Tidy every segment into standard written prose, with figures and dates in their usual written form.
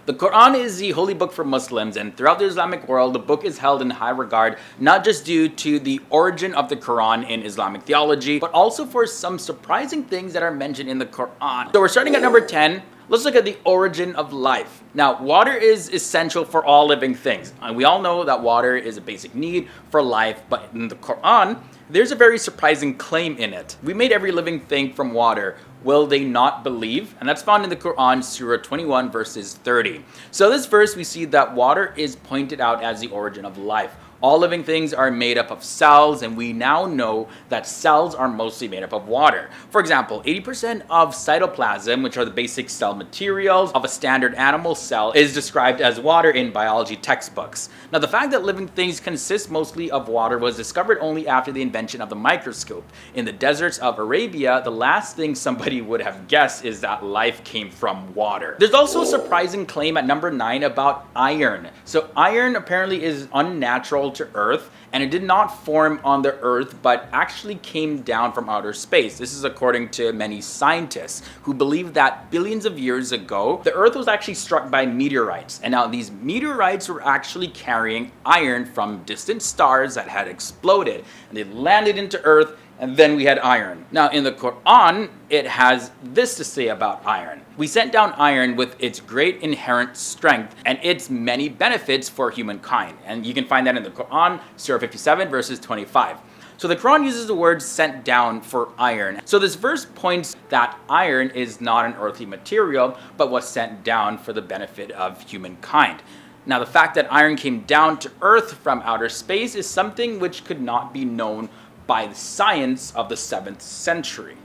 The Quran is the holy book for Muslims, and throughout the Islamic world, the book is held in high regard, not just due to the origin of the Quran in Islamic theology, but also for some surprising things that are mentioned in the Quran. So we're starting at number 10. Let's look at the origin of life. Now, water is essential for all living things. And we all know that water is a basic need for life, but in the Quran, there's a very surprising claim in it. We made every living thing from water. Will they not believe? And that's found in the Quran, Surah 21, verses 30. So this verse, we see that water is pointed out as the origin of life. All living things are made up of cells, and we now know that cells are mostly made up of water. For example, 80% of cytoplasm, which are the basic cell materials of a standard animal cell, is described as water in biology textbooks. Now, the fact that living things consist mostly of water was discovered only after the invention of the microscope. In the deserts of Arabia, the last thing somebody would have guessed is that life came from water. There's also a surprising claim at number 9 about iron. So iron apparently is unnatural to Earth, and it did not form on the Earth but actually came down from outer space. This is according to many scientists who believe that billions of years ago the Earth was actually struck by meteorites, and now these meteorites were actually carrying iron from distant stars that had exploded, and they landed into Earth, and then we had iron. Now in the Quran, it has this to say about iron. We sent down iron with its great inherent strength and its many benefits for humankind. And you can find that in the Quran, Surah 57, verses 25. So the Quran uses the word sent down for iron. So this verse points that iron is not an earthly material, but was sent down for the benefit of humankind. Now the fact that iron came down to Earth from outer space is something which could not be known by the science of the 7th century.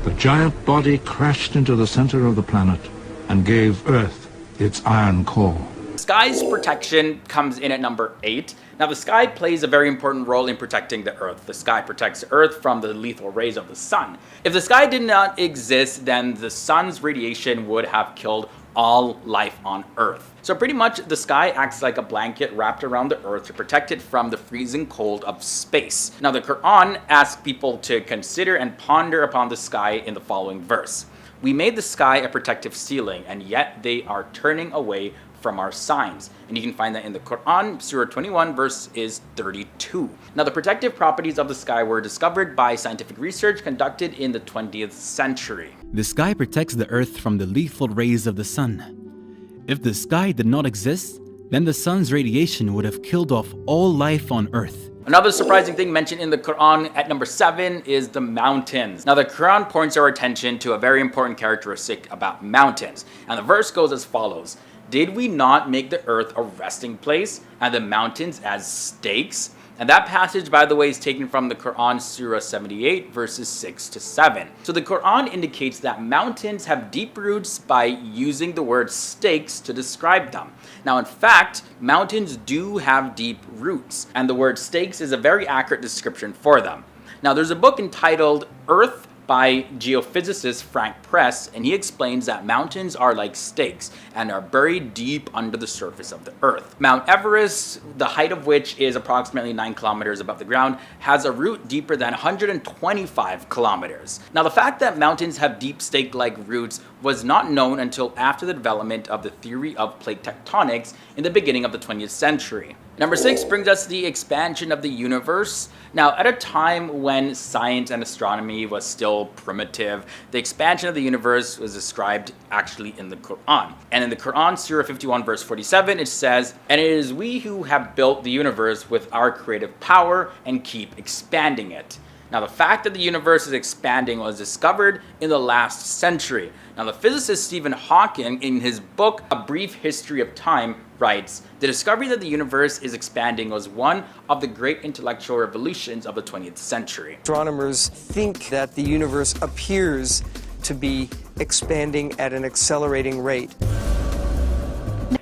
The giant body crashed into the center of the planet and gave Earth its iron core. Sky's protection comes in at number 8. Now the sky plays a very important role in protecting the Earth. The sky protects the Earth from the lethal rays of the sun. If the sky did not exist, then the sun's radiation would have killed all life on Earth. So pretty much the sky acts like a blanket wrapped around the Earth to protect it from the freezing cold of space. Now the Quran asks people to consider and ponder upon the sky in the following verse. We made the sky a protective ceiling, and yet they are turning away from our signs. And you can find that in the Quran, Surah 21, verse is 32. Now the protective properties of the sky were discovered by scientific research conducted in the 20th century. The sky protects the Earth from the lethal rays of the sun. If the sky did not exist, then the sun's radiation would have killed off all life on Earth. Another surprising thing mentioned in the Quran at number 7 is the mountains. Now the Quran points our attention to a very important characteristic about mountains. And the verse goes as follows. Did we not make the earth a resting place and the mountains as stakes? And that passage, by the way, is taken from the Quran, Surah 78, verses 6 to 7. So the Quran indicates that mountains have deep roots by using the word stakes to describe them. Now, in fact, mountains do have deep roots, and the word stakes is a very accurate description for them. Now, there's a book entitled Earth by geophysicist Frank Press, and he explains that mountains are like stakes and are buried deep under the surface of the earth. Mount Everest, the height of which is approximately 9 kilometers above the ground, has a root deeper than 125 kilometers. Now the fact that mountains have deep stake-like roots was not known until after the development of the theory of plate tectonics in the beginning of the 20th century. Number 6 brings us the expansion of the universe. Now, at a time when science and astronomy was still primitive, the expansion of the universe was described actually in the Quran. And in the Quran, Surah 51, verse 47, it says, "And it is we who have built the universe with our creative power and keep expanding it." Now, the fact that the universe is expanding was discovered in the last century. Now, the physicist Stephen Hawking, in his book, A Brief History of Time, writes, "The discovery that the universe is expanding was one of the great intellectual revolutions of the 20th century." Astronomers think that the universe appears to be expanding at an accelerating rate.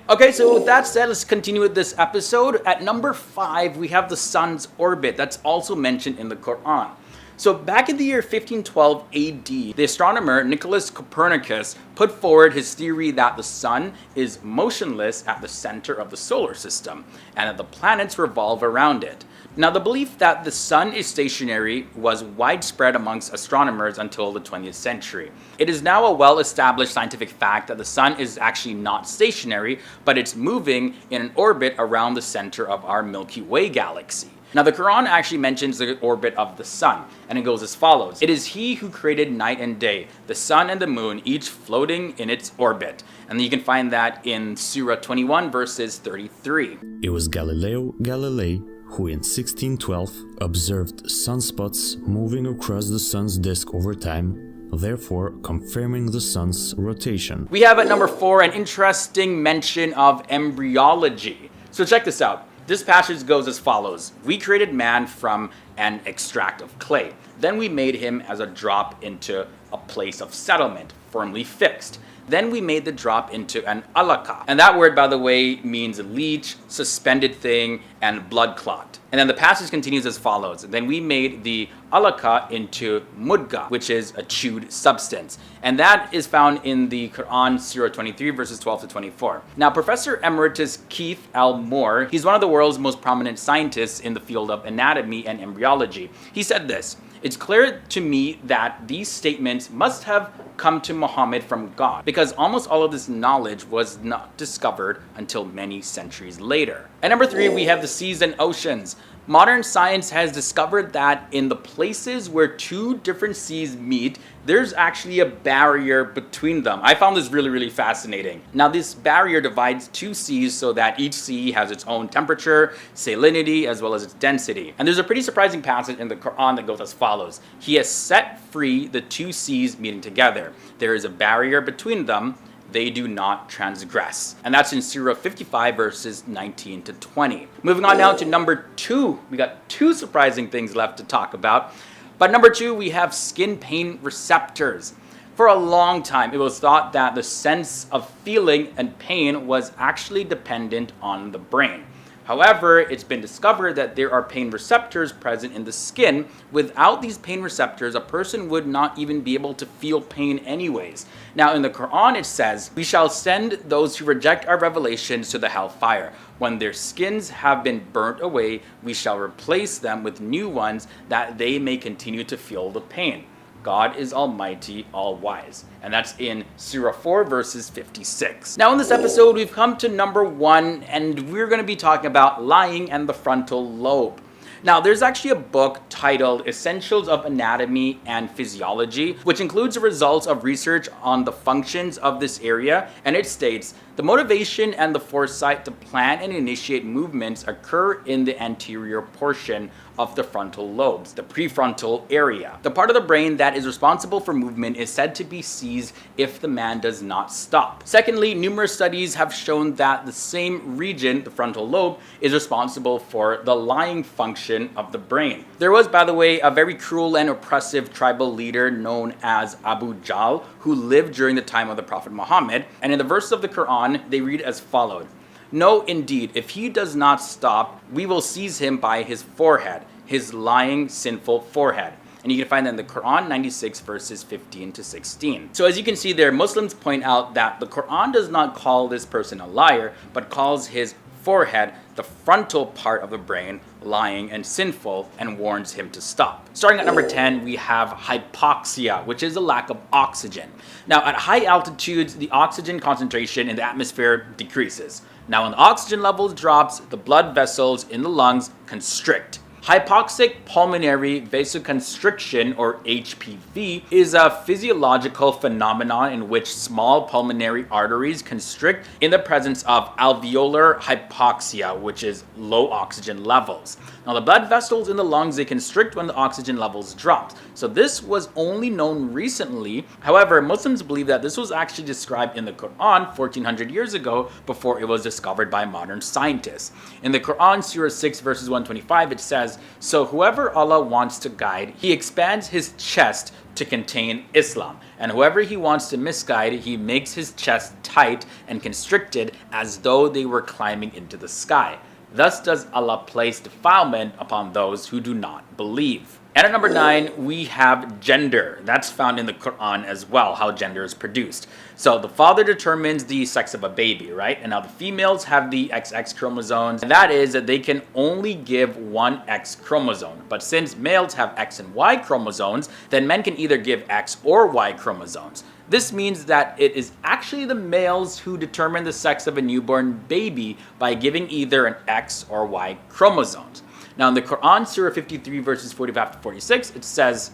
Okay, so with that said, let's continue with this episode. At number 5, we have the sun's orbit. That's also mentioned in the Quran. So back in the year 1512 AD, the astronomer Nicholas Copernicus put forward his theory that the sun is motionless at the center of the solar system and that the planets revolve around it. Now, the belief that the sun is stationary was widespread amongst astronomers until the 20th century. It is now a well-established scientific fact that the sun is actually not stationary, but it's moving in an orbit around the center of our Milky Way galaxy. Now, the Quran actually mentions the orbit of the sun, and it goes as follows. It is he who created night and day, the sun and the moon, each floating in its orbit. And you can find that in Surah 21, verses 33. It was Galileo Galilei who in 1612 observed sunspots moving across the sun's disk over time, therefore confirming the sun's rotation. We have at number 4 an interesting mention of embryology. So check this out. This passage goes as follows. We created man from an extract of clay. Then we made him as a drop into a place of settlement, firmly fixed. Then we made the drop into an alaka. And that word, by the way, means leech, suspended thing, and blood clot. And then the passage continues as follows. Then we made the alaka into mudga, which is a chewed substance. And that is found in the Quran, Surah 23, verses 12 to 24. Now, Professor Emeritus Keith L. Moore, he's one of the world's most prominent scientists in the field of anatomy and embryology. He said this: "It's clear to me that these statements must have come to Muhammad from God, because almost all of this knowledge was not discovered until many centuries later." At number 3, we have the seas and oceans. Modern science has discovered that in the places where two different seas meet, there's actually a barrier between them. I found this really fascinating. Now, this barrier divides two seas so that each sea has its own temperature, salinity, as well as its density. And there's a pretty surprising passage in the Quran that goes as follows. He has set free the two seas meeting together. There is a barrier between them. They do not transgress. And that's in Surah 55, verses 19 to 20. Moving on now to number 2. We got 2 surprising things left to talk about. But number 2, we have skin pain receptors. For a long time, it was thought that the sense of feeling and pain was actually dependent on the brain. However, it's been discovered that there are pain receptors present in the skin. Without these pain receptors, a person would not even be able to feel pain anyways. Now, in the Quran, it says, "We shall send those who reject our revelations to the hellfire. When their skins have been burnt away, we shall replace them with new ones that they may continue to feel the pain. God is almighty, all-wise." And that's in Surah 4, verses 56. Now in this episode, we've come to number 1, and we're going to be talking about lying and the frontal lobe. Now, there's actually a book titled Essentials of Anatomy and Physiology, which includes the results of research on the functions of this area, and it states, "The motivation and the foresight to plan and initiate movements occur in the anterior portion of the frontal lobes, the prefrontal area. The part of the brain that is responsible for movement is said to be seized if the man does not stop. Secondly, numerous studies have shown that the same region, the frontal lobe, is responsible for the lying function of the brain." There was, by the way, a very cruel and oppressive tribal leader known as Abu Jahl, who lived during the time of the Prophet Muhammad, and in the verses of the Quran, they read as followed: "No, indeed, if he does not stop, we will seize him by his forehead, his lying, sinful forehead." And you can find that in the Quran 96, verses 15 to 16. So as you can see there, Muslims point out that the Quran does not call this person a liar, but calls his forehead, the frontal part of the brain, lying and sinful, and warns him to stop. Starting at number 10, we have hypoxia, which is a lack of oxygen. Now, at high altitudes, the oxygen concentration in the atmosphere decreases. Now, when the oxygen levels drops, the blood vessels in the lungs constrict. Hypoxic pulmonary vasoconstriction, or HPV, is a physiological phenomenon in which small pulmonary arteries constrict in the presence of alveolar hypoxia, which is low oxygen levels. Now, the blood vessels in the lungs, they constrict when the oxygen levels drop. So this was only known recently. However, Muslims believe that this was actually described in the Quran 1400 years ago before it was discovered by modern scientists. In the Quran, Surah 6, verses 125, it says, "So whoever Allah wants to guide, he expands his chest to contain Islam. And whoever he wants to misguide, he makes his chest tight and constricted as though they were climbing into the sky. Thus does Allah place defilement upon those who do not believe." And at number 9, we have gender. That's found in the Quran as well, how gender is produced. So the father determines the sex of a baby, right? And now the females have the XX chromosomes. And that is that they can only give one X chromosome. But since males have X and Y chromosomes, then men can either give X or Y chromosomes. This means that it is actually the males who determine the sex of a newborn baby by giving either an X or Y chromosomes. Now in the Quran, Surah 53 verses 45 to 46, it says,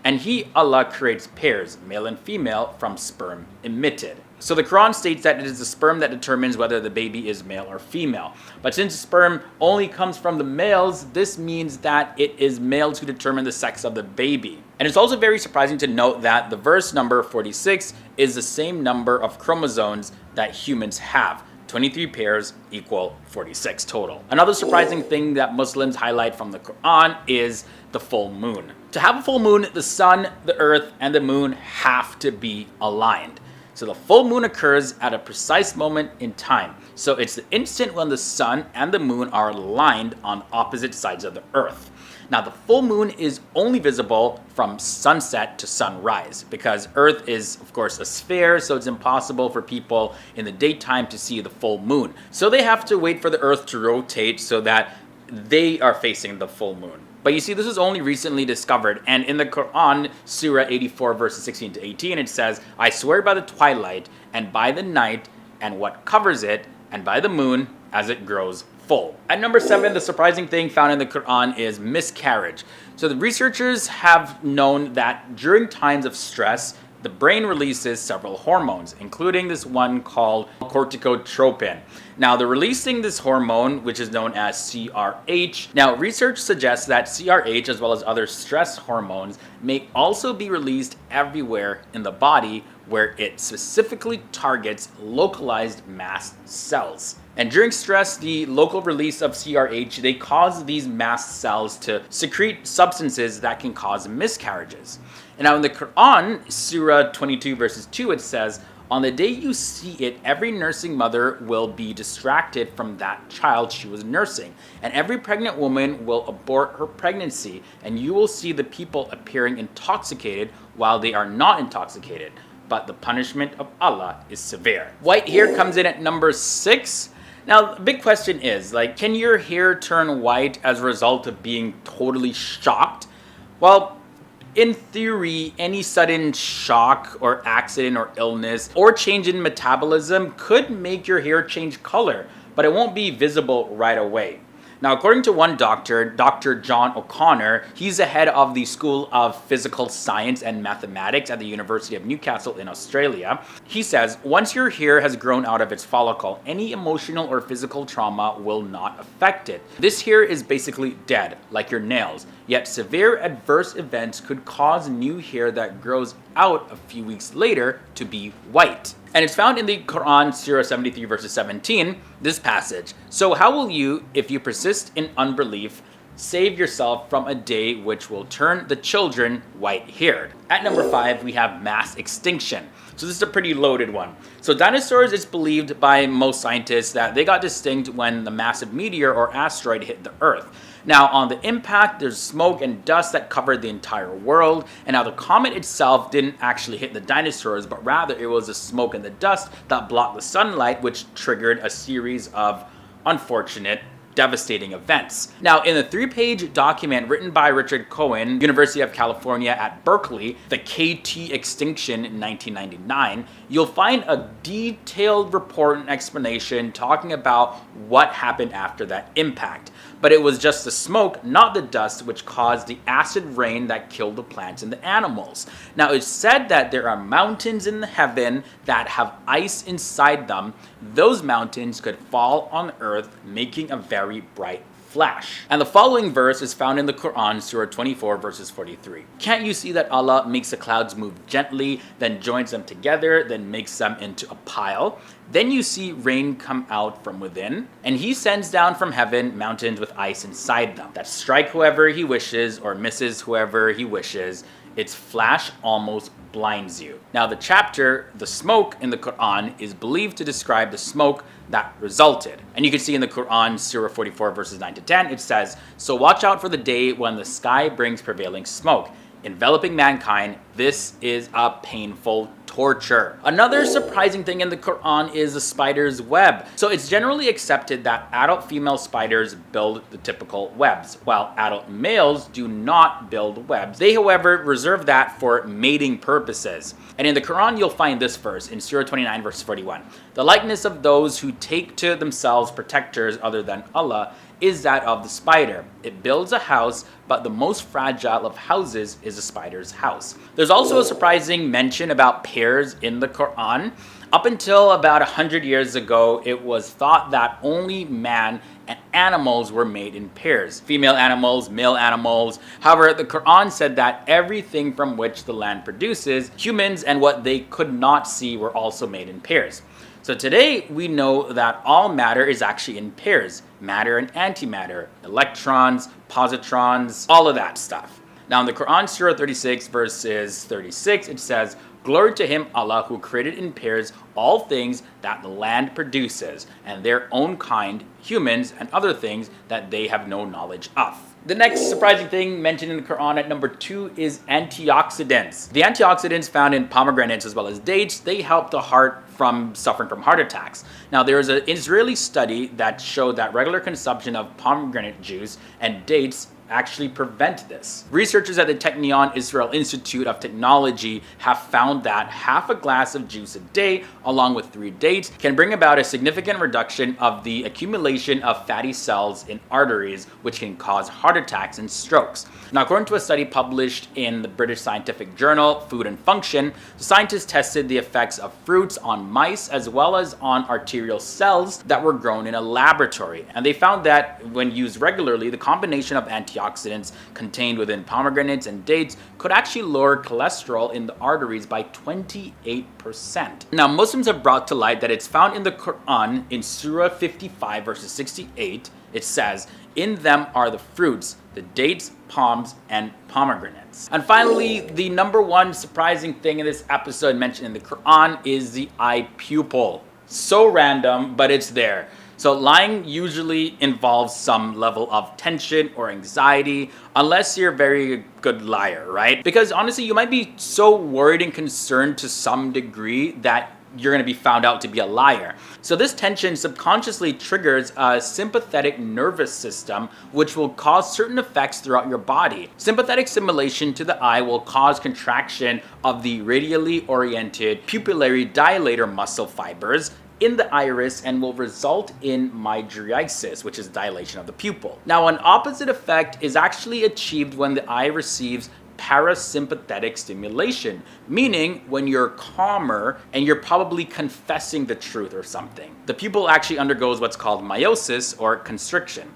"And he, Allah, creates pairs, male and female, from sperm emitted." So the Quran states that it is the sperm that determines whether the baby is male or female. But since sperm only comes from the males, this means that it is males who determine the sex of the baby. And it's also very surprising to note that the verse number 46 is the same number of chromosomes that humans have. 23 pairs equal 46 total. Another surprising thing that Muslims highlight from the Quran is the full moon. To have a full moon, the sun, the earth, and the moon have to be aligned. So the full moon occurs at a precise moment in time. So it's the instant when the sun and the moon are aligned on opposite sides of the earth. Now the full moon is only visible from sunset to sunrise because Earth is of course a sphere, so it's impossible for people in the daytime to see the full moon. So they have to wait for the Earth to rotate so that they are facing the full moon. But you see, this was only recently discovered, and in the Quran, Surah 84 verses 16 to 18, it says, "I swear by the twilight and by the night and what covers it, and by the moon as it grows full." At number 7, the surprising thing found in the Quran is miscarriage. So the researchers have known that during times of stress, the brain releases several hormones, including this one called corticotropin. Now, they're releasing this hormone, which is known as CRH. Now, research suggests that CRH, as well as other stress hormones, may also be released everywhere in the body where it specifically targets localized mast cells. And during stress, the local release of CRH, they cause these mast cells to secrete substances that can cause miscarriages. And now in the Quran, Surah 22 verses 2, it says, "On the day you see it, every nursing mother will be distracted from that child she was nursing, and every pregnant woman will abort her pregnancy, and you will see the people appearing intoxicated while they are not intoxicated. But the punishment of Allah is severe." White hair comes in at number 6. Now, the big question is, can your hair turn white as a result of being totally shocked? Well, in theory, any sudden shock or accident or illness or change in metabolism could make your hair change color, but it won't be visible right away. Now, according to one doctor, Dr. John O'Connor, he's the head of the School of Physical Science and Mathematics at the University of Newcastle in Australia. He says, once your hair has grown out of its follicle, any emotional or physical trauma will not affect it. This hair is basically dead, like your nails. Yet severe adverse events could cause new hair that grows out a few weeks later to be white. And it's found in the Quran, Surah 73 verses 17, this passage. "So how will you, if you persist in unbelief, save yourself from a day which will turn the children white-haired?" At number 5, we have mass extinction. So this is a pretty loaded one. So dinosaurs, it's believed by most scientists that they got extinct when the massive meteor or asteroid hit the Earth. Now, on the impact, there's smoke and dust that covered the entire world. And now the comet itself didn't actually hit the dinosaurs, but rather it was the smoke and the dust that blocked the sunlight, which triggered a series of unfortunate, devastating events. Now, in a 3-page document written by Richard Cohen, University of California at Berkeley, the KT extinction in 1999, you'll find a detailed report and explanation talking about what happened after that impact. But it was just the smoke, not the dust, which caused the acid rain that killed the plants and the animals. Now, it's said that there are mountains in the heaven that have ice inside them. Those mountains could fall on earth, making a very bright flash. And the following verse is found in the Quran, Surah 24 verses 43. "Can't you see that Allah makes the clouds move gently, then joins them together, then makes them into a pile? Then you see rain come out from within, and he sends down from heaven mountains with ice inside them that strike whoever he wishes or misses whoever he wishes. its flash almost blinds you. Now the chapter, the smoke in the Quran, is believed to describe the smoke that resulted. And you can see in the Quran, Surah 44 verses 9 to 10, it says, "So watch out for the day when the sky brings prevailing smoke, enveloping mankind. This is a painful torture." Another surprising thing in the Quran is the spider's web. So it's generally accepted that adult female spiders build the typical webs, while adult males do not build webs. They, however, reserve that for mating purposes. And in the Quran, you'll find this verse in Surah 29 verse 41. "The likeness of those who take to themselves protectors other than Allah is that of the spider. It builds a house, but the most fragile of houses is a spider's house." There's also a surprising mention about pairs in the Quran. Up until about 100 years ago, it was thought that only man and animals were made in pairs. Female animals, male animals. However, the Quran said that everything from which the land produces, humans and what they could not see, were also made in pairs. So today we know that all matter is actually in pairs. Matter and antimatter, electrons, positrons, all of that stuff. Now in the Quran, Surah 36 verses 36, it says, "Glory to him, Allah, who created in pairs all things that the land produces, and their own kind, humans, and other things that they have no knowledge of." The next surprising thing mentioned in the Quran at number 2 is antioxidants. The antioxidants found in pomegranates as well as dates, they help the heart from suffering from heart attacks. Now there is an Israeli study that showed that regular consumption of pomegranate juice and dates actually prevent this. Researchers at the Technion Israel Institute of Technology have found that half a glass of juice a day, along with 3 dates, can bring about a significant reduction of the accumulation of fatty cells in arteries, which can cause heart attacks and strokes. Now, according to a study published in the British scientific journal Food and Function, the scientists tested the effects of fruits on mice as well as on arterial cells that were grown in a laboratory. And they found that when used regularly, the combination of antioxidants contained within pomegranates and dates could actually lower cholesterol in the arteries by 28%. Now, Muslims have brought to light that it's found in the Quran in Surah 55 verses 68. It says, "In them are the fruits, the dates, palms, and pomegranates." And finally, the number one surprising thing in this episode mentioned in the Quran is the eye pupil. So random, but it's there. So lying usually involves some level of tension or anxiety, unless you're a very good liar, right? Because honestly, you might be so worried and concerned to some degree that you're going to be found out to be a liar. So this tension subconsciously triggers a sympathetic nervous system, which will cause certain effects throughout your body. Sympathetic stimulation to the eye will cause contraction of the radially oriented pupillary dilator muscle fibers in the iris and will result in mydriasis, which is dilation of the pupil. Now, an opposite effect is actually achieved when the eye receives parasympathetic stimulation, meaning when you're calmer and you're probably confessing the truth or something. The pupil actually undergoes what's called meiosis or constriction.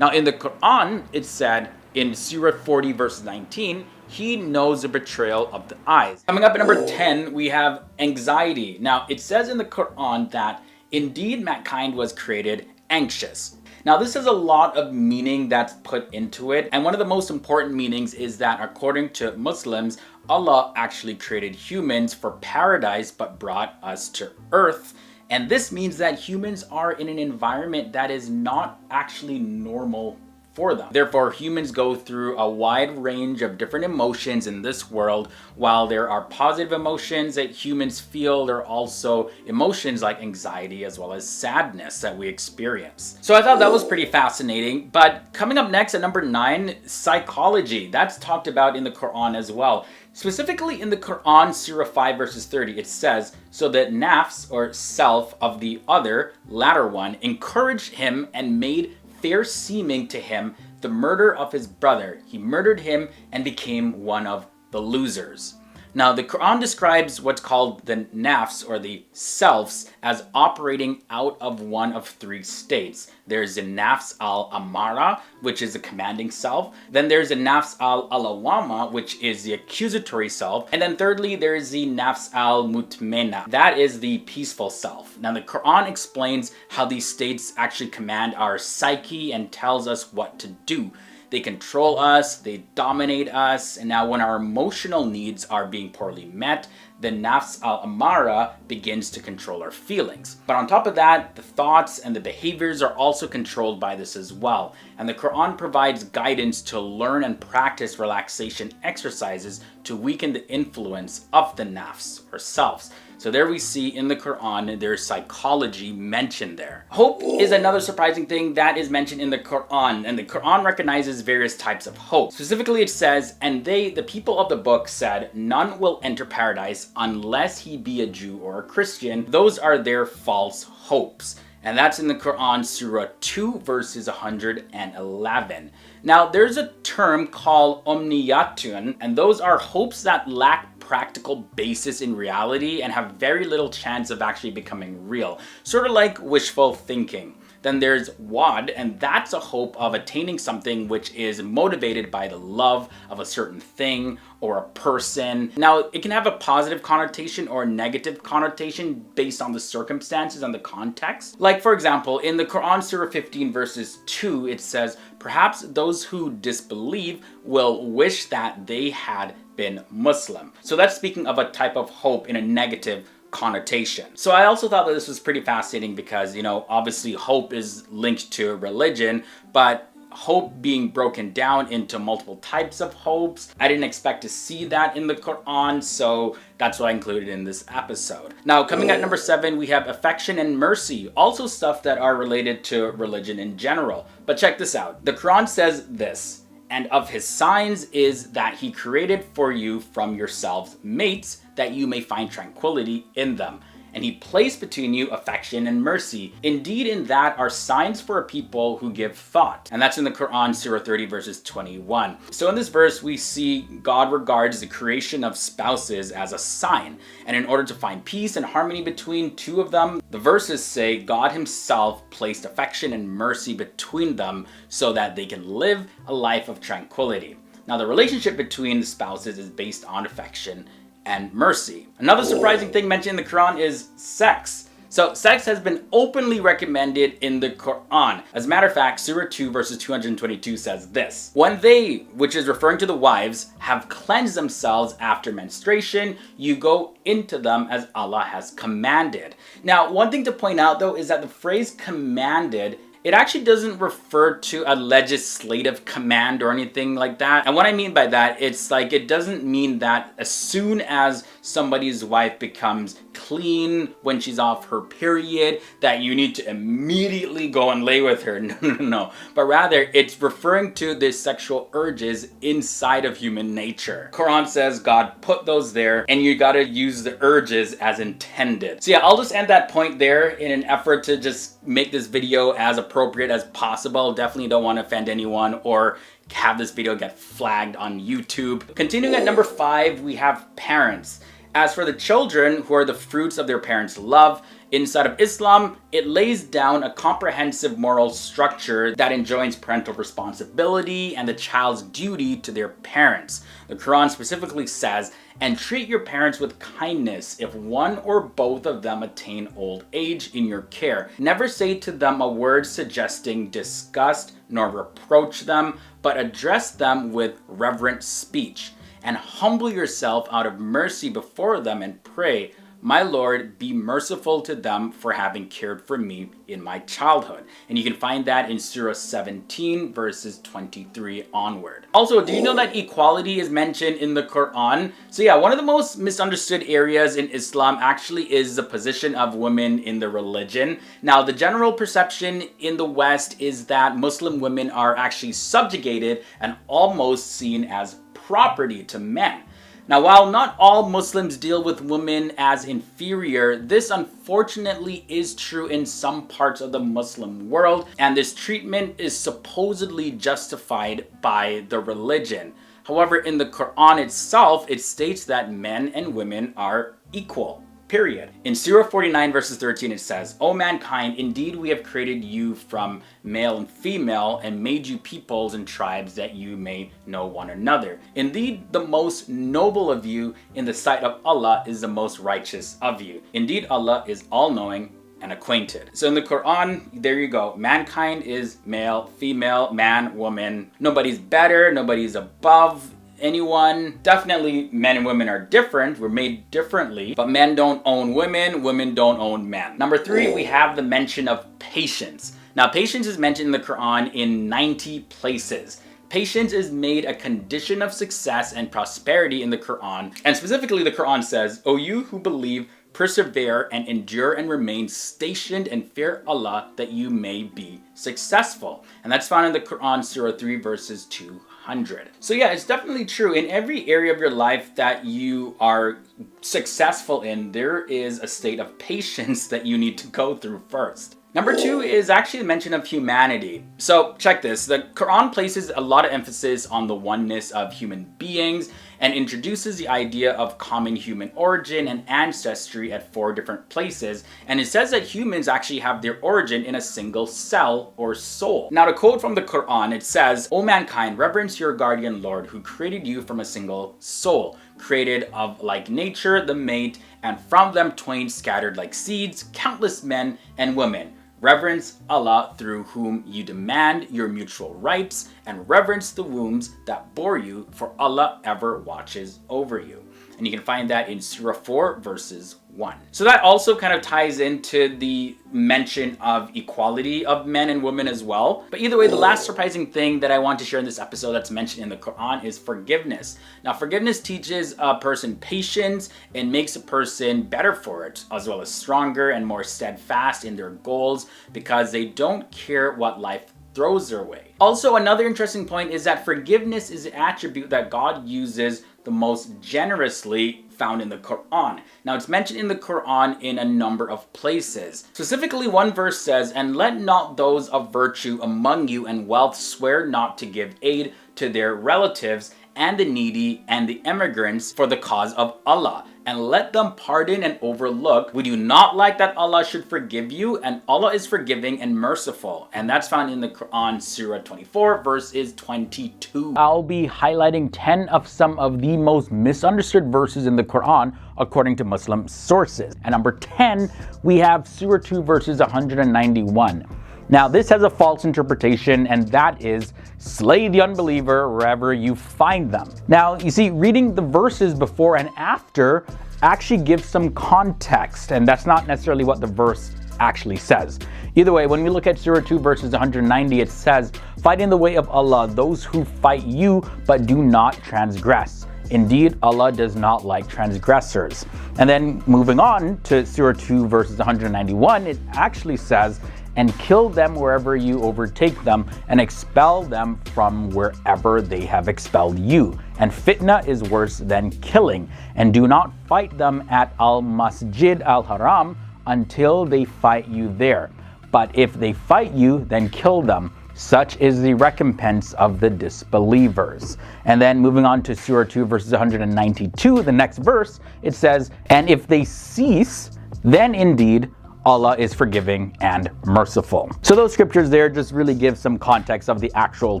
Now, in the Quran, it said in Surah 40 verse 19, "He knows the betrayal of the eyes." Coming up at number 10, we have anxiety. Now, it says in the Quran that indeed mankind was created anxious. Now, this has a lot of meaning that's put into it, and one of the most important meanings is that according to Muslims, Allah actually created humans for paradise but brought us to earth. And this means that humans are in an environment that is not actually normal for them. Therefore, humans go through a wide range of different emotions in this world. While there are positive emotions that humans feel, there are also emotions like anxiety as well as sadness that we experience. So I thought that was pretty fascinating. But coming up next at number 9, psychology. That's talked about in the Quran as well. Specifically in the Quran, Surah 5 verses 30, it says, "So the nafs or self of the other, latter one, encouraged him and made fair seeming to him the murder of his brother. He murdered him and became one of the losers." Now, the Quran describes what's called the nafs or the selves as operating out of one of 3 states. There's the nafs al-amara, which is the commanding self. Then there's the nafs al-alawama, which is the accusatory self. And then thirdly, there's the nafs al-mutmena. That is the peaceful self. Now, the Quran explains how these states actually command our psyche and tells us what to do. they control us, they dominate us, and now when our emotional needs are being poorly met, the nafs al-amara begins to control our feelings. But on top of that, the thoughts and the behaviors are also controlled by this as well. And the Quran provides guidance to learn and practice relaxation exercises to weaken the influence of the nafs or selves. So there we see in the Quran, there's psychology mentioned there. Hope is another surprising thing that is mentioned in the Quran, and the Quran recognizes various types of hope. Specifically it says, and they, the people of the book, said, none will enter paradise unless he be a Jew or a Christian. Those are their false hopes. And that's in the Quran, Surah 2, verses 111. Now, there's a term called omniyatun, and those are hopes that lack practical basis in reality and have very little chance of actually becoming real. Sort of like wishful thinking. Then there's wad, and that's a hope of attaining something which is motivated by the love of a certain thing or a person. Now, it can have a positive connotation or a negative connotation based on the circumstances and the context. Like, for example, in the Quran, Surah 15, verses 2, it says, perhaps those who disbelieve will wish that they had been Muslim. So that's speaking of a type of hope in a negative connotation. So I also thought that this was pretty fascinating because, obviously hope is linked to religion, but hope being broken down into multiple types of hopes, I didn't expect to see that in the Quran, so that's what I included in this episode. Now, coming at number 7, we have affection and mercy, also stuff that are related to religion in general. But check this out. The Quran says this, and of his signs is that he created for you from yourselves mates, that you may find tranquility in them. And he placed between you affection and mercy. Indeed, in that are signs for a people who give thought. And that's in the Quran, Surah 30, verses 21. So in this verse, we see God regards the creation of spouses as a sign. And in order to find peace and harmony between two of them, the verses say God himself placed affection and mercy between them so that they can live a life of tranquility. Now, the relationship between the spouses is based on affection and mercy. Another surprising thing mentioned in the Quran is sex. So sex has been openly recommended in the Quran. As a matter of fact, Surah 2 verses 222 says this, when they, which is referring to the wives, have cleansed themselves after menstruation, you go into them as Allah has commanded. Now, one thing to point out though is that the phrase commanded, it actually doesn't refer to a legislative command or anything like that. And what I mean by that, it's like it doesn't mean that as soon as somebody's wife becomes clean when she's off her period, that you need to immediately go and lay with her. No. But rather, it's referring to the sexual urges inside of human nature. Quran says God put those there, and you gotta use the urges as intended. So yeah, I'll just end that point there in an effort to just make this video as appropriate as possible. Definitely don't want to offend anyone or have this video get flagged on YouTube. Continuing at number 5, we have parents. As for the children, who are the fruits of their parents' love, inside of Islam, it lays down a comprehensive moral structure that enjoins parental responsibility and the child's duty to their parents. The Quran specifically says, and treat your parents with kindness if one or both of them attain old age in your care. Never say to them a word suggesting disgust, nor reproach them, but address them with reverent speech. And humble yourself out of mercy before them and pray, my Lord, be merciful to them for having cared for me in my childhood. And you can find that in Surah 17, verses 23 onward. Also, do you know that equality is mentioned in the Quran? So yeah, one of the most misunderstood areas in Islam actually is the position of women in the religion. Now, the general perception in the West is that Muslim women are actually subjugated and almost seen as property to men. Now, while not all Muslims deal with women as inferior, this unfortunately is true in some parts of the Muslim world, and this treatment is supposedly justified by the religion. However, in the Quran itself, it states that men and women are equal. Period. In Surah 49 verses 13 it says, O mankind, indeed we have created you from male and female and made you peoples and tribes that you may know one another. Indeed, the most noble of you in the sight of Allah is the most righteous of you. Indeed, Allah is all-knowing and acquainted. So in the Quran, there you go. Mankind is male, female, man, woman. Nobody's better, nobody's above anyone. Definitely men and women are different. We're made differently, but men don't own women, women don't own men. Number 3, we have the mention of patience. Now, patience is mentioned in the Quran in 90 places. Patience is made a condition of success and prosperity in the Quran. And specifically, the Quran says, "O you who believe, persevere and endure and remain stationed and fear Allah that you may be successful." And that's found in the Quran, Surah 3, verses 200. So yeah, it's definitely true. In every area of your life that you are successful in, there is a state of patience that you need to go through first. Number 2 is actually the mention of humanity. So check this, the Quran places a lot of emphasis on the oneness of human beings and introduces the idea of common human origin and ancestry at 4 different places. And it says that humans actually have their origin in a single cell or soul. Now, to quote from the Quran, it says, "O mankind, reverence your guardian Lord who created you from a single soul, created of like nature, the mate, and from them twain scattered like seeds, countless men and women. Reverence Allah through whom you demand your mutual rights, and reverence the wombs that bore you, for Allah ever watches over you." And you can find that in Surah 4, verses 1. So that also kind of ties into the mention of equality of men and women as well. But either way, the last surprising thing that I want to share in this episode that's mentioned in the Quran is forgiveness. Now, forgiveness teaches a person patience and makes a person better for it, as well as stronger and more steadfast in their goals because they don't care what life throws their way. Also, another interesting point is that forgiveness is an attribute that God uses the most generously found in the Quran. Now, it's mentioned in the Quran in a number of places. Specifically, one verse says, "And let not those of virtue among you and wealth swear not to give aid to their relatives and the needy and the immigrants for the cause of Allah, and let them pardon and overlook. Would you not like that Allah should forgive you? And Allah is forgiving and merciful." And that's found in the Quran, Surah 24, verses 22. I'll be highlighting 10 of some of the most misunderstood verses in the Quran according to Muslim sources. And number 10, we have Surah 2, verses 191. Now, this has a false interpretation, and that is, "Slay the unbeliever wherever you find them." Now, you see, reading the verses before and after actually gives some context, and that's not necessarily what the verse actually says. Either way, when we look at Surah 2, verses 190, it says, "Fight in the way of Allah those who fight you, but do not transgress. Indeed, Allah does not like transgressors." And then moving on to Surah 2, verses 191, it actually says, "And kill them wherever you overtake them, and expel them from wherever they have expelled you. And fitna is worse than killing. And do not fight them at al-Masjid al-Haram until they fight you there. But if they fight you, then kill them. Such is the recompense of the disbelievers." And then moving on to Surah 2, verses 192, the next verse, it says, "And if they cease, then indeed Allah is forgiving and merciful." So those scriptures there just really give some context of the actual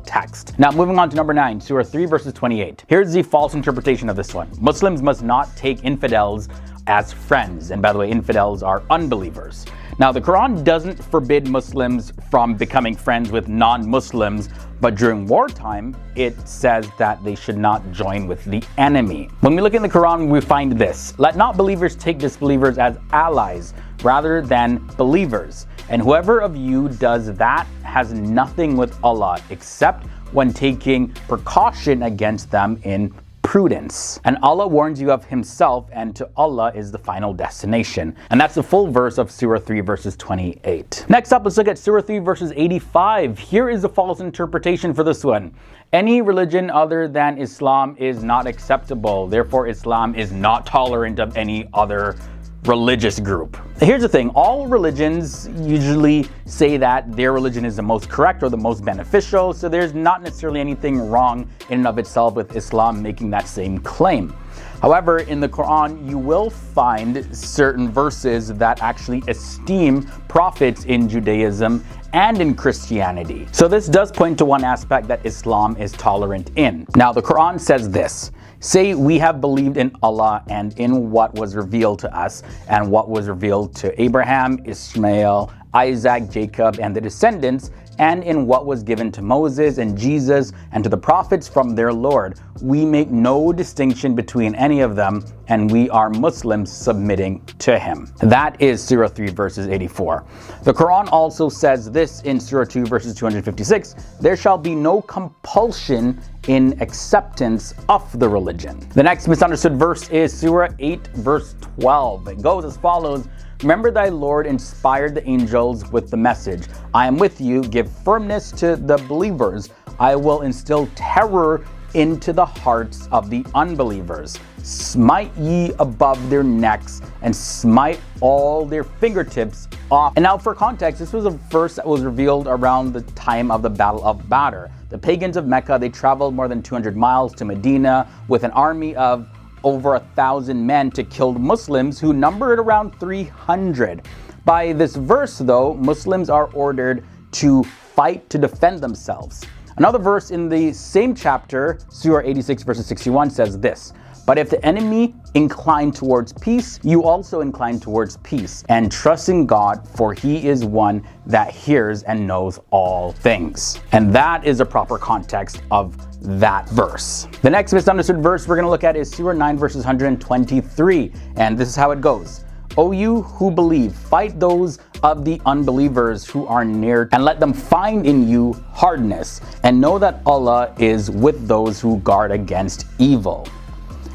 text. Now, moving on to number 9, Surah 3, verses 28. Here's the false interpretation of this one. "Muslims must not take infidels as friends." And by the way, infidels are unbelievers. Now, the Quran doesn't forbid Muslims from becoming friends with non-Muslims, but during wartime, it says that they should not join with the enemy. When we look in the Quran, we find this: "Let not believers take disbelievers as allies rather than believers. And whoever of you does that has nothing with Allah except when taking precaution against them in prudence. And Allah warns you of himself, and to Allah is the final destination." And that's the full verse of Surah 3, verses 28. Next up, let's look at Surah 3, verses 85. Here is the false interpretation for this one. "Any religion other than Islam is not acceptable. Therefore, Islam is not tolerant of any other religious group." Here's the thing, all religions usually say that their religion is the most correct or the most beneficial, so there's not necessarily anything wrong in and of itself with Islam making that same claim. However, in the Quran, you will find certain verses that actually esteem prophets in Judaism and in Christianity. So this does point to one aspect that Islam is tolerant in. Now, the Quran says this: "Say, we have believed in Allah and in what was revealed to us and what was revealed to Abraham, Ishmael, Isaac, Jacob, and the descendants, and in what was given to Moses and Jesus and to the prophets from their Lord. We make no distinction between any of them, and we are Muslims submitting to him." That is Surah 3 verses 84. The Quran also says this in Surah 2 verses 256, "There shall be no compulsion in acceptance of the religion." The next misunderstood verse is Surah 8 verse 12. It goes as follows: "Remember thy Lord inspired the angels with the message. I am with you, give firmness to the believers. I will instill terror into the hearts of the unbelievers. Smite ye above their necks and smite all their fingertips off." And now for context, this was a verse that was revealed around the time of the Battle of Badr. The pagans of Mecca, they traveled more than 200 miles to Medina with an army of over 1,000 men to kill Muslims who numbered around 300. By this verse, though, Muslims are ordered to fight to defend themselves. Another verse in the same chapter, Surah 86 verses 61, says this: "But if the enemy incline towards peace, you also incline towards peace, and trust in God, for he is one that hears and knows all things." And that is a proper context of that verse. The next misunderstood verse we're going to look at is Surah 9 verses 123, and this is how it goes: "O you who believe, fight those of the unbelievers who are near, and let them find in you hardness, and know that Allah is with those who guard against evil."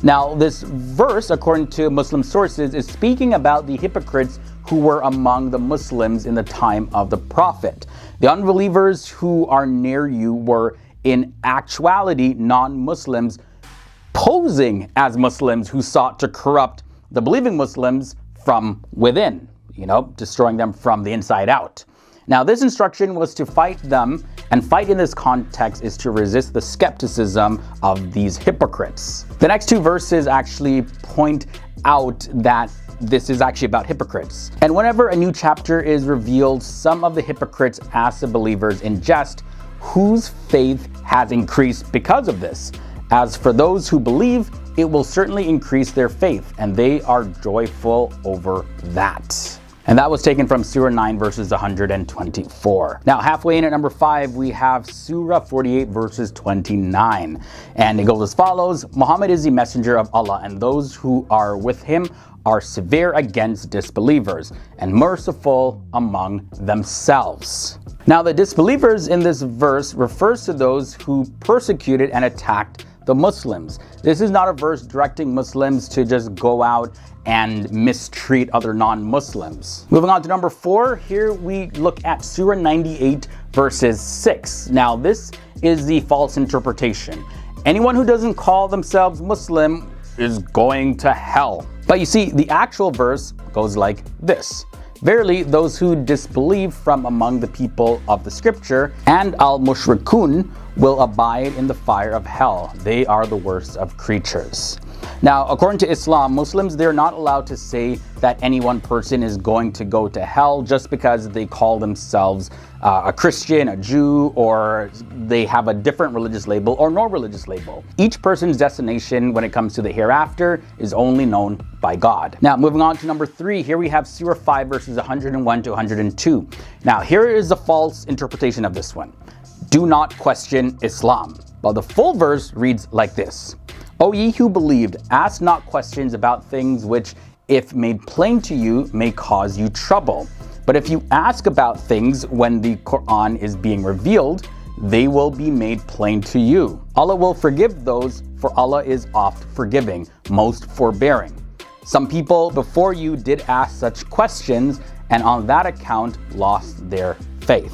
Now, this verse, according to Muslim sources, is speaking about the hypocrites who were among the Muslims in the time of the Prophet. The unbelievers who are near you were in actuality non-Muslims posing as Muslims who sought to corrupt the believing Muslims from within, destroying them from the inside out. Now, this instruction was to fight them, and fight in this context is to resist the skepticism of these hypocrites. The next two verses actually point out that this is actually about hypocrites. And whenever a new chapter is revealed, some of the hypocrites ask the believers in jest whose faith has increased because of this. As for those who believe, it will certainly increase their faith, and they are joyful over that. And that was taken from Surah 9 verses 124. Now, halfway in at number 5, we have Surah 48 verses 29. And it goes as follows: "Muhammad is the messenger of Allah, and those who are with him are severe against disbelievers, and merciful among themselves." Now, the disbelievers in this verse refers to those who persecuted and attacked the Muslims. This is not a verse directing Muslims to just go out and mistreat other non-Muslims. Moving on to number 4, here we look at Surah 98 verses 6. Now, this is the false interpretation. Anyone who doesn't call themselves Muslim is going to hell. But you see, the actual verse goes like this: "Verily, those who disbelieve from among the people of the scripture and al-mushrikun will abide in the fire of hell. They are the worst of creatures." Now, according to Islam, Muslims, they're not allowed to say that any one person is going to go to hell just because they call themselves a Christian, a Jew, or they have a different religious label or no religious label. Each person's destination when it comes to the hereafter is only known by God. Now, moving on to number 3, here we have Surah 5 verses 101 to 102. Now, here is the false interpretation of this one: "Do not question Islam." Well, the full verse reads like this: "O ye who believed, ask not questions about things which, if made plain to you, may cause you trouble. But if you ask about things when the Quran is being revealed, they will be made plain to you. Allah will forgive those, for Allah is oft forgiving, most forbearing. Some people before you did ask such questions, and on that account lost their faith."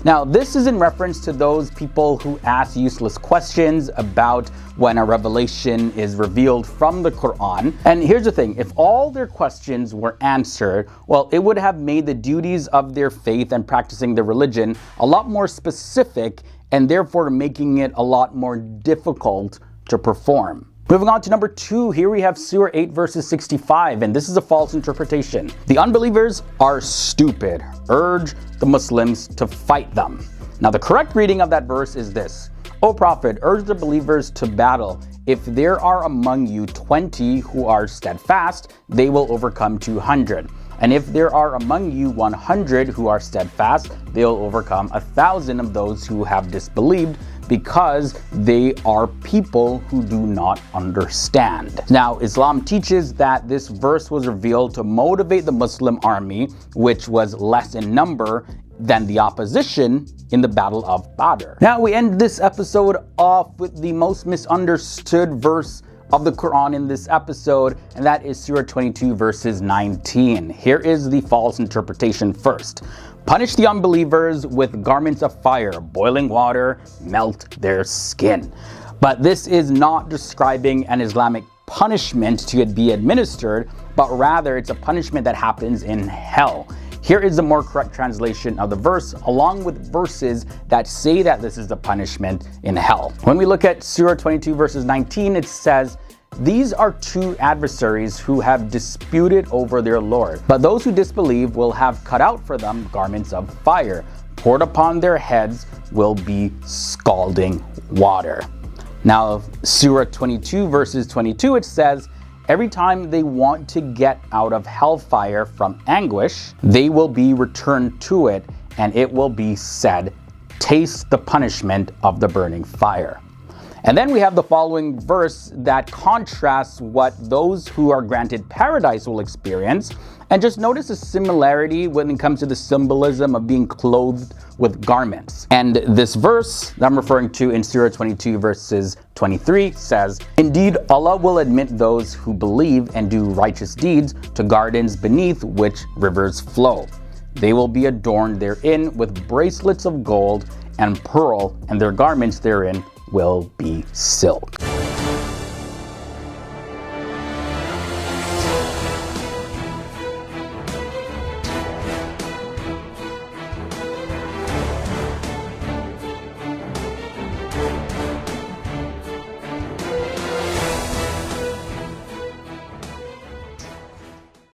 Now, this is in reference to those people who ask useless questions about when a revelation is revealed from the Quran. And here's the thing: if all their questions were answered, well, it would have made the duties of their faith and practicing their religion a lot more specific, and therefore making it a lot more difficult to perform. Moving on to number 2, here we have Surah 8 verses 65, and this is a false interpretation. The unbelievers are stupid. Urge the Muslims to fight them. Now the correct reading of that verse is this: O Prophet, urge the believers to battle. If there are among you 20 who are steadfast, they will overcome 200. And if there are among you 100 who are steadfast, they will overcome 1,000 of those who have disbelieved, because they are people who do not understand. Now, Islam teaches that this verse was revealed to motivate the Muslim army, which was less in number than the opposition in the Battle of Badr. Now, we end this episode off with the most misunderstood verse of the Quran in this episode, and that is Surah 22 verses 19. Here is the false interpretation first. Punish the unbelievers with garments of fire, boiling water, melt their skin. But this is not describing an Islamic punishment to be administered, but rather it's a punishment that happens in hell. Here is the more correct translation of the verse, along with verses that say that this is the punishment in hell. When we look at Surah 22 verses 19, it says, these are two adversaries who have disputed over their Lord. But those who disbelieve will have cut out for them garments of fire. Poured upon their heads will be scalding water. Now, Surah 22 verses 22, it says, every time they want to get out of hellfire from anguish, they will be returned to it, and it will be said, taste the punishment of the burning fire. And then we have the following verse that contrasts what those who are granted paradise will experience. And just notice a similarity when it comes to the symbolism of being clothed with garments. And this verse that I'm referring to in Surah 22 verses 23 says, indeed, Allah will admit those who believe and do righteous deeds to gardens beneath which rivers flow. They will be adorned therein with bracelets of gold and pearl, and their garments therein will be silk.